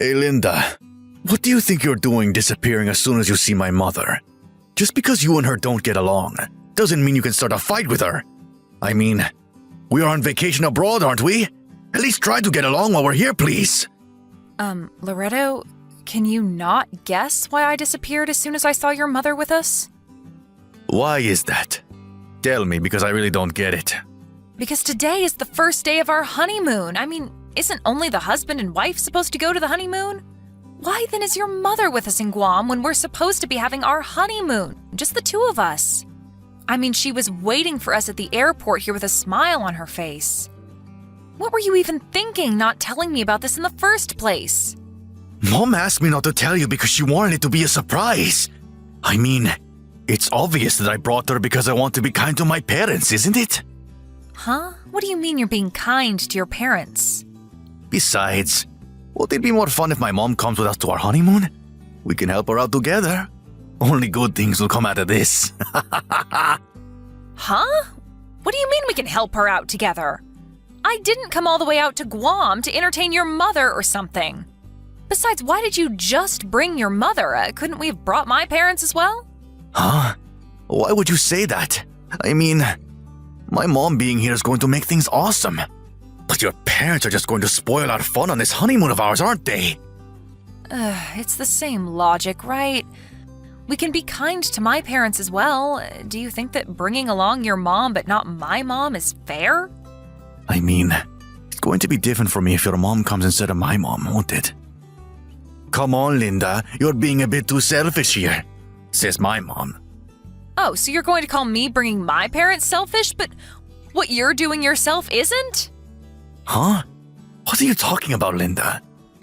Hey, Linda. What do you think you're doing disappearing as soon as you see my mother? Just because you and her don't get along doesn't mean you can start a fight with her. I mean, we are on vacation abroad, aren't we? At least try to get along while we're here, please. Loretto, can you not guess why I disappeared as soon as I saw your mother with us? Why is that? Tell me, because I really don't get it. Because today is the first day of our honeymoon. I mean, isn't only the husband and wife supposed to go to the honeymoon? Why then is your mother with us in Guam when we're supposed to be having our honeymoon? Just the two of us. I mean, she was waiting for us at the airport here with a smile on her face. What were you even thinking, not telling me about this in the first place? Mom asked me not to tell you because she wanted it to be a surprise. I mean, it's obvious that I brought her because I want to be kind to my parents, isn't it? Huh? What do you mean you're being kind to your parents? Besides, won't it be more fun if my mom comes with us to our honeymoon? We can help her out together. Only good things will come out of this. Huh? What do you mean we can help her out together? I didn't come all the way out to Guam to entertain your mother or something. Besides, why did you just bring your mother? Couldn't we have brought my parents as well? Huh? Why would you say that? I mean, my mom being here is going to make things awesome. But your parents are just going to spoil our fun on this honeymoon of ours, aren't they? It's the same logic, right? We can be kind to my parents as well. Do you think that bringing along your mom but not my mom is fair? I mean, it's going to be different for me if your mom comes instead of my mom, won't it? Come on, Linda, you're being a bit too selfish here, says my mom. Oh, so you're going to call me bringing my parents selfish, but what you're doing yourself isn't? Huh? What are you talking about, Linda?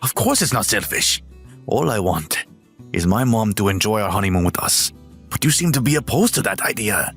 Of course it's not selfish. All I want is my mom to enjoy our honeymoon with us. But you seem to be opposed to that idea.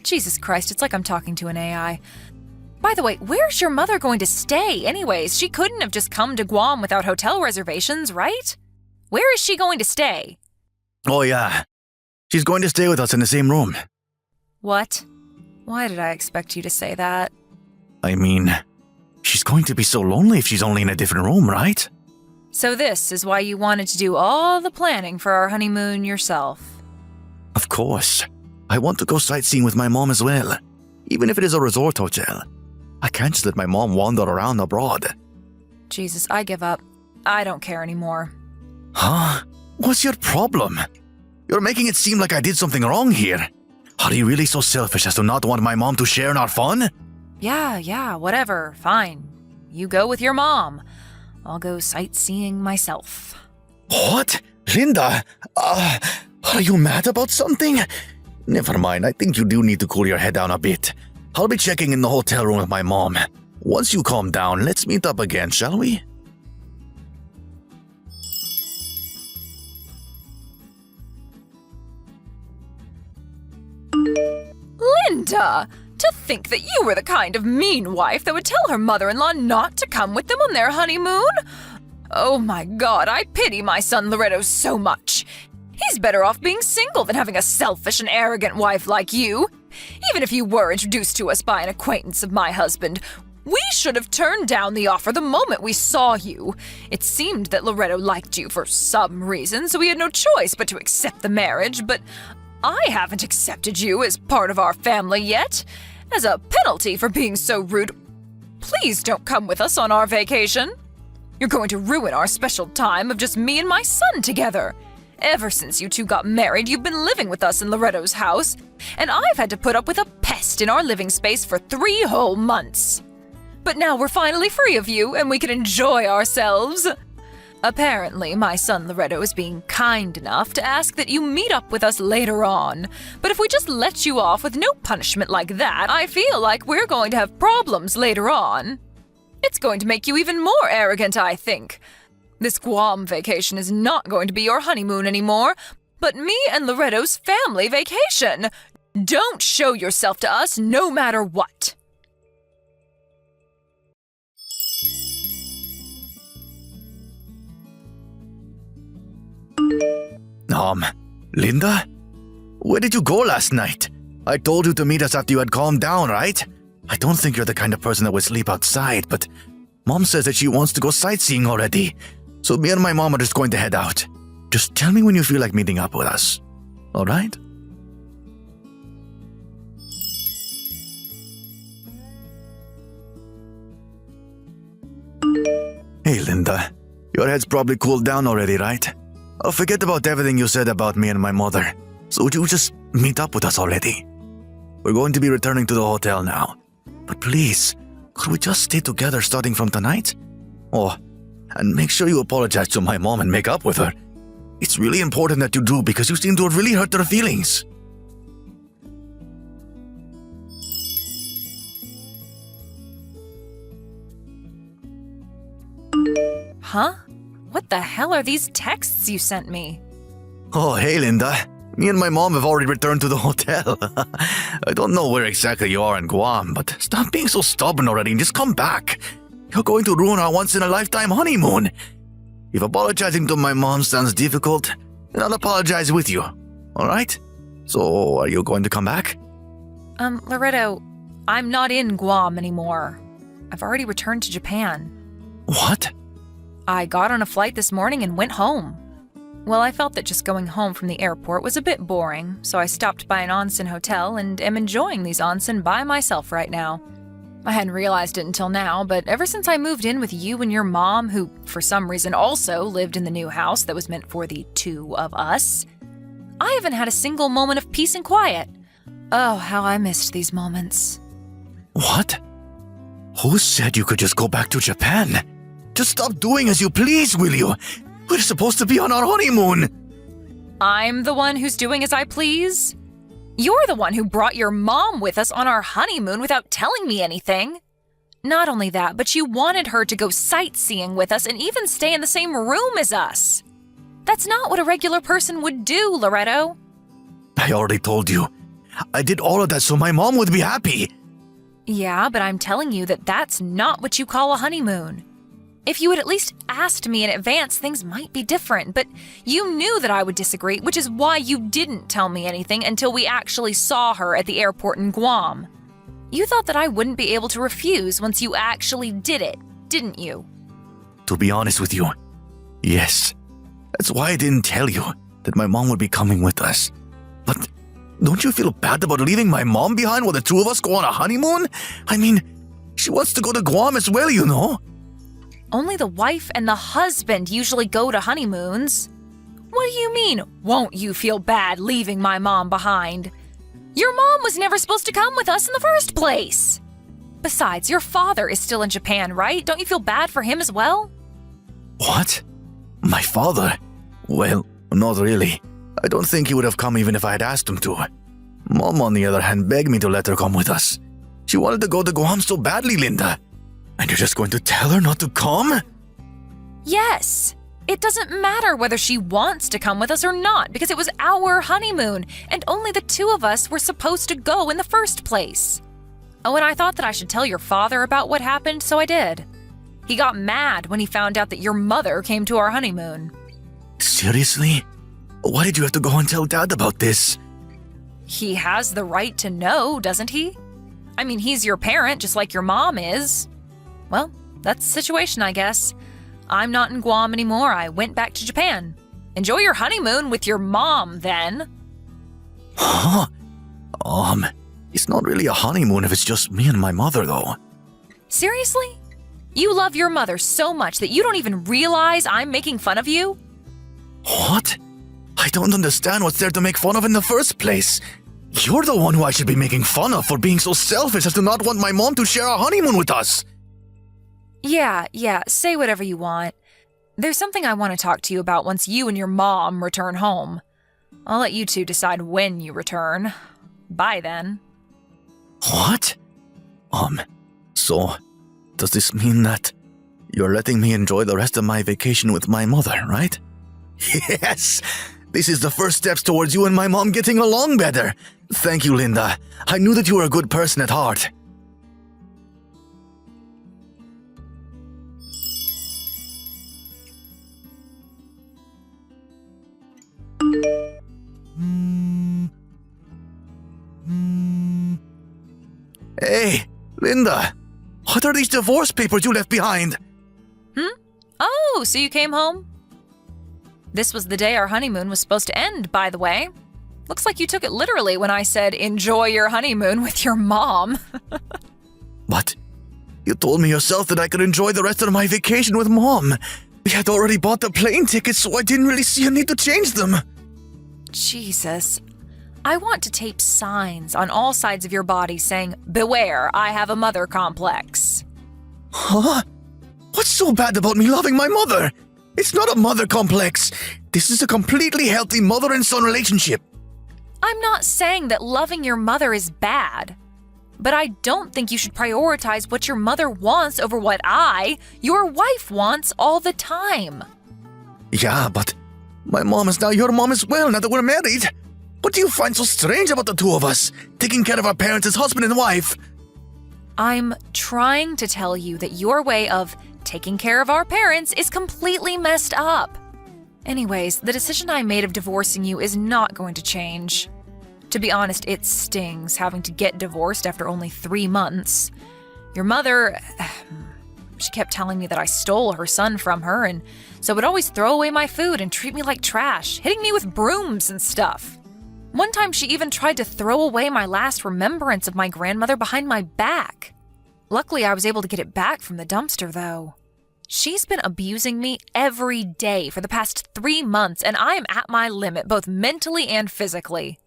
Jesus Christ, it's like I'm talking to an AI. By the way, where's your mother going to stay anyways? She couldn't have just come to Guam without hotel reservations, right? Where is she going to stay? Oh yeah, she's going to stay with us in the same room. What? Why did I expect you to say that? I mean, she's going to be so lonely if she's only in a different room, right? So this is why you wanted to do all the planning for our honeymoon yourself. Of course. I want to go sightseeing with my mom as well, even if it is a resort hotel. I can't just let my mom wander around abroad. Jesus, I give up. I don't care anymore. Huh? What's your problem? You're making it seem like I did something wrong here. Are you really so selfish as to not want my mom to share in our fun? Yeah, whatever, fine. You go with your mom. I'll go sightseeing myself. What? Linda? Are you mad about something? Never mind, I think you do need to cool your head down a bit. I'll be checking in the hotel room with my mom. Once you calm down, let's meet up again, shall we? Linda! To think that you were the kind of mean wife that would tell her mother-in-law not to come with them on their honeymoon? Oh my God, I pity my son Loretto so much. He's better off being single than having a selfish and arrogant wife like you. Even if you were introduced to us by an acquaintance of my husband, we should have turned down the offer the moment we saw you. It seemed that Loretto liked you for some reason, so we had no choice but to accept the marriage, but I haven't accepted you as part of our family yet. As a penalty for being so rude, please don't come with us on our vacation. You're going to ruin our special time of just me and my son together. Ever since you two got married, you've been living with us in Loretto's house, and I've had to put up with a pest in our living space for 3 whole months. But now we're finally free of you, and we can enjoy ourselves. Apparently, my son Loretto is being kind enough to ask that you meet up with us later on. But if we just let you off with no punishment like that, I feel like we're going to have problems later on. It's going to make you even more arrogant, I think. This Guam vacation is not going to be your honeymoon anymore, but me and Loretto's family vacation. Don't show yourself to us no matter what. Linda? Where did you go last night? I told you to meet us after you had calmed down, right? I don't think you're the kind of person that would sleep outside, but Mom says that she wants to go sightseeing already. So me and my mom are just going to head out. Just tell me when you feel like meeting up with us. Alright? Hey, Linda. Your head's probably cooled down already, right? I'll forget about everything you said about me and my mother. So would you just meet up with us already? We're going to be returning to the hotel now. But please, could we just stay together starting from tonight? Oh, and make sure you apologize to my mom and make up with her. It's really important that you do because you seem to have really hurt her feelings. Huh? What the hell are these texts you sent me? Oh, hey, Linda. Me and my mom have already returned to the hotel. I don't know where exactly you are in Guam, but stop being so stubborn already and just come back. You're going to ruin our once-in-a-lifetime honeymoon. If apologizing to my mom sounds difficult, then I'll apologize with you. Alright? So, are you going to come back? Loretto, I'm not in Guam anymore. I've already returned to Japan. What? I got on a flight this morning and went home. Well, I felt that just going home from the airport was a bit boring, so I stopped by an onsen hotel and am enjoying these onsen by myself right now. I hadn't realized it until now, but ever since I moved in with you and your mom, who for some reason also lived in the new house that was meant for the two of us, I haven't had a single moment of peace and quiet. Oh, how I missed these moments. What? Who said you could just go back to Japan? Just stop doing as you please, will you? We're supposed to be on our honeymoon. I'm the one who's doing as I please? You're the one who brought your mom with us on our honeymoon without telling me anything. Not only that, but you wanted her to go sightseeing with us and even stay in the same room as us. That's not what a regular person would do, Loretto. I already told you. I did all of that so my mom would be happy. Yeah, but I'm telling you that that's not what you call a honeymoon. If you had at least asked me in advance, things might be different, but you knew that I would disagree, which is why you didn't tell me anything until we actually saw her at the airport in Guam. You thought that I wouldn't be able to refuse once you actually did it, didn't you? To be honest with you, yes. That's why I didn't tell you that my mom would be coming with us. But don't you feel bad about leaving my mom behind while the two of us go on a honeymoon? I mean, she wants to go to Guam as well, you know. Only the wife and the husband usually go to honeymoons. What do you mean, won't you feel bad leaving my mom behind? Your mom was never supposed to come with us in the first place. Besides, your father is still in Japan, right? Don't you feel bad for him as well? What? My father? Well, not really. I don't think he would have come even if I had asked him to. Mom, on the other hand, begged me to let her come with us. She wanted to go to Guam so badly, Linda. And you're just going to tell her not to come? Yes. It doesn't matter whether she wants to come with us or not because it was our honeymoon and only the two of us were supposed to go in the first place. Oh, and I thought that I should tell your father about what happened, so I did. He got mad when he found out that your mother came to our honeymoon. Seriously? Why did you have to go and tell Dad about this? He has the right to know, doesn't he? I mean, he's your parent just like your mom is. Well, that's the situation, I guess. I'm not in Guam anymore. I went back to Japan. Enjoy your honeymoon with your mom, then. Huh? It's not really a honeymoon if it's just me and my mother, though. Seriously? You love your mother so much that you don't even realize I'm making fun of you? What? I don't understand what's there to make fun of in the first place. You're the one who I should be making fun of for being so selfish as to not want my mom to share our honeymoon with us. Yeah, say whatever you want. There's something I want to talk to you about once you and your mom return home. I'll let you two decide when you return. Bye then. What? So, does this mean that you're letting me enjoy the rest of my vacation with my mother, right? Yes! This is the first steps towards you and my mom getting along better. Thank you, Linda. I knew that you were a good person at heart. Hey, Linda, what are these divorce papers you left behind? Oh, Oh, so you came home? This was the day our honeymoon was supposed to end, by the way. Looks like you took it literally when I said, enjoy your honeymoon with your mom. What? You told me yourself that I could enjoy the rest of my vacation with Mom. We had already bought the plane tickets, so I didn't really see a need to change them. Jesus. I want to tape signs on all sides of your body saying, beware, I have a mother complex. Huh? What's so bad about me loving my mother? It's not a mother complex. This is a completely healthy mother and son relationship. I'm not saying that loving your mother is bad, but I don't think you should prioritize what your mother wants over what your wife, wants all the time. Yeah, but my mom is now your mom as well, now that we're married. What do you find so strange about the two of us, taking care of our parents as husband and wife? I'm trying to tell you that your way of taking care of our parents is completely messed up. Anyways, the decision I made of divorcing you is not going to change. To be honest, it stings having to get divorced after only 3 months. Your mother, she kept telling me that I stole her son from her, and so would always throw away my food and treat me like trash, hitting me with brooms and stuff. One time she even tried to throw away my last remembrance of my grandmother behind my back. Luckily, I was able to get it back from the dumpster, though. She's been abusing me every day for the past 3 months, and I am at my limit, both mentally and physically.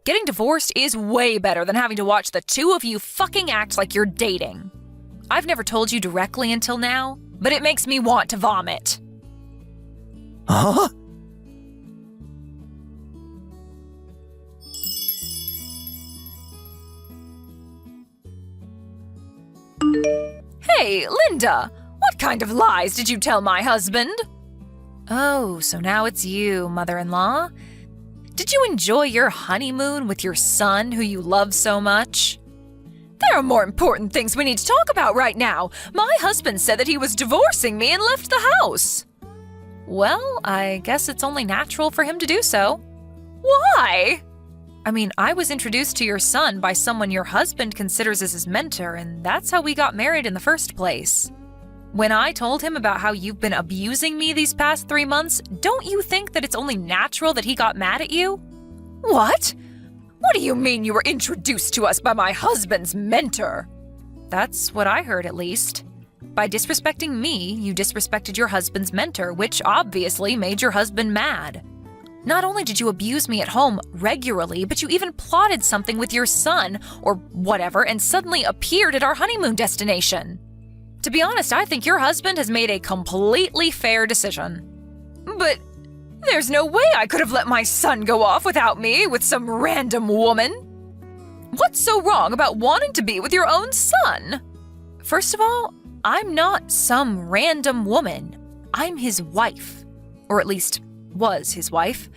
Getting divorced is way better than having to watch the two of you fucking act like you're dating. I've never told you directly until now, but it makes me want to vomit. Huh? Hey, Linda! What kind of lies did you tell my husband? Oh, so now it's you, mother-in-law. Did you enjoy your honeymoon with your son who you love so much? There are more important things we need to talk about right now. My husband said that he was divorcing me and left the house. Well, I guess it's only natural for him to do so. Why? I mean, I was introduced to your son by someone your husband considers as his mentor, and that's how we got married in the first place. When I told him about how you've been abusing me these past 3 months, don't you think that it's only natural that he got mad at you? What? What do you mean you were introduced to us by my husband's mentor? That's what I heard, at least. By disrespecting me, you disrespected your husband's mentor, which obviously made your husband mad. Not only did you abuse me at home regularly, but you even plotted something with your son, or whatever, and suddenly appeared at our honeymoon destination. To be honest, I think your husband has made a completely fair decision. But there's no way I could have let my son go off without me with some random woman. What's so wrong about wanting to be with your own son? First of all, I'm not some random woman. I'm his wife. Or at least was his wife.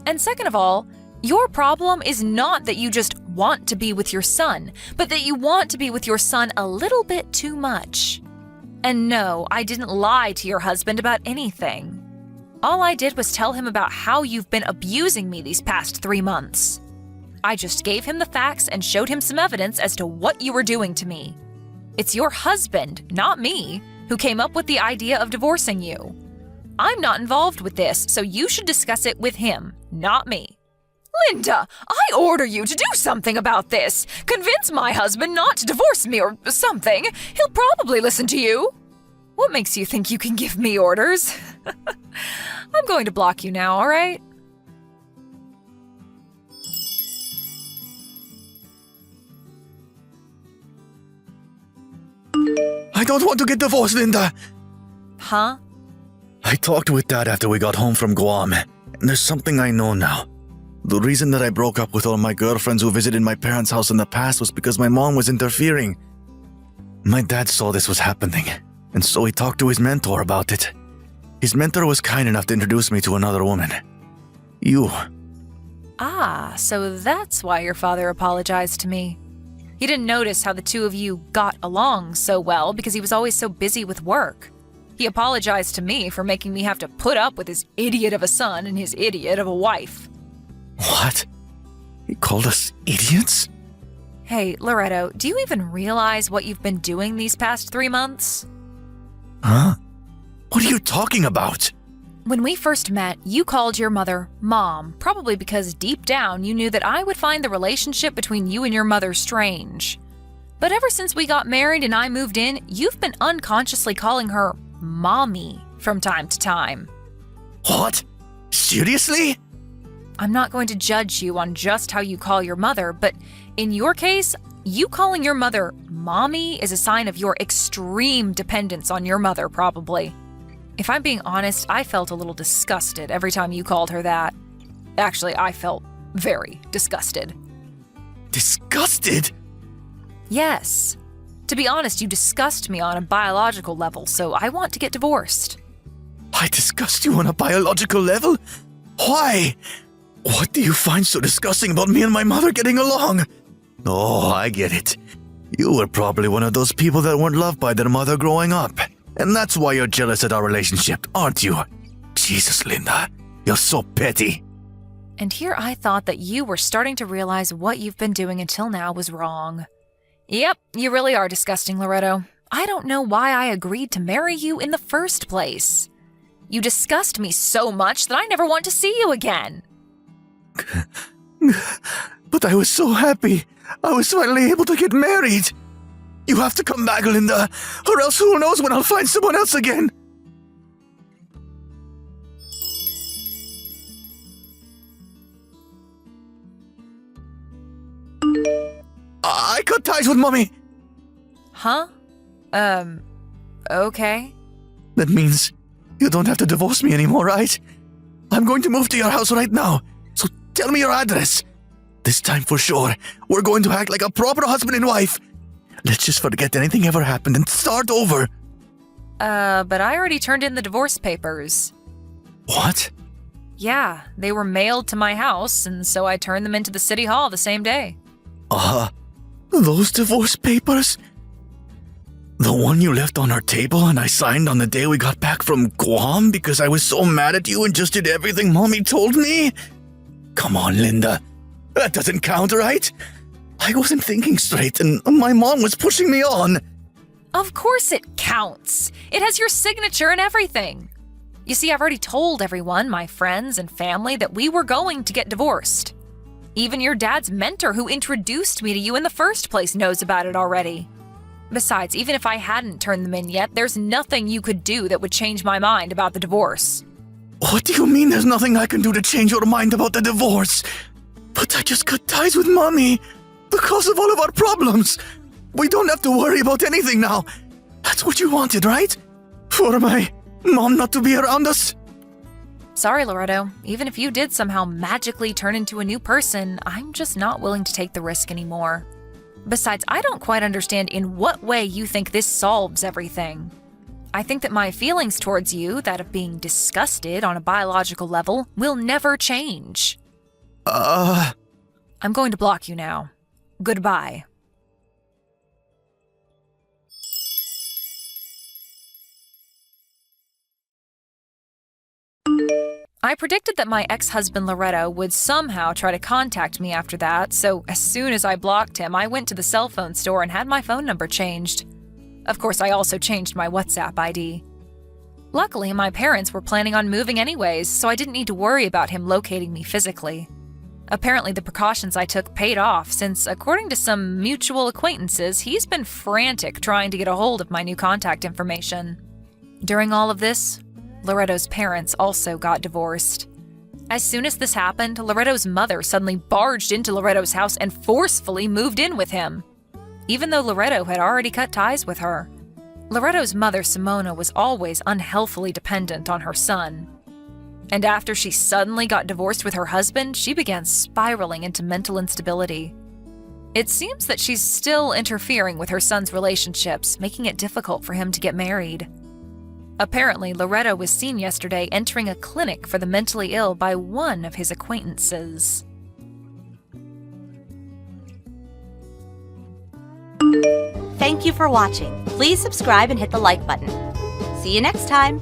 And second of all, your problem is not that you just want to be with your son, but that you want to be with your son a little bit too much. And no, I didn't lie to your husband about anything. All I did was tell him about how you've been abusing me these past 3 months. I just gave him the facts and showed him some evidence as to what you were doing to me. It's your husband, not me, who came up with the idea of divorcing you. I'm not involved with this, so you should discuss it with him, not me. Linda, I order you to do something about this. Convince my husband not to divorce me or something. He'll probably listen to you. What makes you think you can give me orders? I'm going to block you now, all right? I don't want to get divorced, Linda. Huh? I talked with Dad after we got home from Guam, and there's something I know now. The reason that I broke up with all my girlfriends who visited my parents' house in the past was because my mom was interfering. My dad saw this was happening, and so he talked to his mentor about it. His mentor was kind enough to introduce me to another woman. You. Ah, so that's why your father apologized to me. He didn't notice how the two of you got along so well because he was always so busy with work. He apologized to me for making me have to put up with his idiot of a son and his idiot of a wife. What? He called us idiots? Hey, Loretto, do you even realize what you've been doing these past 3 months? Huh? What are you talking about? When we first met, you called your mother Mom, probably because deep down you knew that I would find the relationship between you and your mother strange. But ever since we got married and I moved in, you've been unconsciously calling her Mommy from time to time. What? Seriously? I'm not going to judge you on just how you call your mother, but in your case, you calling your mother Mommy is a sign of your extreme dependence on your mother, probably. If I'm being honest, I felt a little disgusted every time you called her that. Actually, I felt very disgusted. Disgusted? Yes. To be honest, you disgust me on a biological level, so I want to get divorced. I disgust you on a biological level? Why? What do you find so disgusting about me and my mother getting along? Oh, I get it. You were probably one of those people that weren't loved by their mother growing up. And that's why you're jealous at our relationship, aren't you? Jesus, Linda, you're so petty. And here I thought that you were starting to realize what you've been doing until now was wrong. Yep, you really are disgusting, Loretto. I don't know why I agreed to marry you in the first place. You disgust me so much that I never want to see you again. But I was so happy. I was finally able to get married. You have to come back, Linda, or else who knows when I'll find someone else again. I cut ties with Mommy. Huh? Okay. That means you don't have to divorce me anymore, right? I'm going to move to your house right now, so tell me your address. This time for sure, we're going to act like a proper husband and wife. Let's just forget anything ever happened and start over. But I already turned in the divorce papers. What? Yeah, they were mailed to my house, and so I turned them into the city hall the same day. Those divorce papers? The one you left on our table and I signed on the day we got back from Guam because I was so mad at you and just did everything Mommy told me? Come on, Linda. That doesn't count, right? I wasn't thinking straight and my mom was pushing me on. Of course it counts. It has your signature and everything. You see, I've already told everyone, my friends and family, that we were going to get divorced. Even your dad's mentor who introduced me to you in the first place knows about it already. Besides, even if I hadn't turned them in yet, there's nothing you could do that would change my mind about the divorce. What do you mean there's nothing I can do to change your mind about the divorce? But I just cut ties with Mommy because of all of our problems. We don't have to worry about anything now. That's what you wanted, right? For my mom not to be around us? Sorry, Loretto. Even if you did somehow magically turn into a new person, I'm just not willing to take the risk anymore. Besides, I don't quite understand in what way you think this solves everything. I think that my feelings towards you, that of being disgusted on a biological level, will never change. I'm going to block you now. Goodbye. I predicted that my ex-husband Loretto would somehow try to contact me after that, so as soon as I blocked him, I went to the cell phone store and had my phone number changed. Of course, I also changed my WhatsApp ID. Luckily, my parents were planning on moving anyways, so I didn't need to worry about him locating me physically. Apparently, the precautions I took paid off since, according to some mutual acquaintances, he's been frantic trying to get a hold of my new contact information. During all of this, Loretto's parents also got divorced. As soon as this happened, Loretto's mother suddenly barged into Loretto's house and forcefully moved in with him, even though Loretto had already cut ties with her. Loretto's mother, Simona, was always unhealthily dependent on her son. And after she suddenly got divorced with her husband, she began spiraling into mental instability. It seems that she's still interfering with her son's relationships, making it difficult for him to get married. Apparently, Loretto was seen yesterday entering a clinic for the mentally ill by one of his acquaintances. Thank you for watching. Please subscribe and hit the like button. See you next time.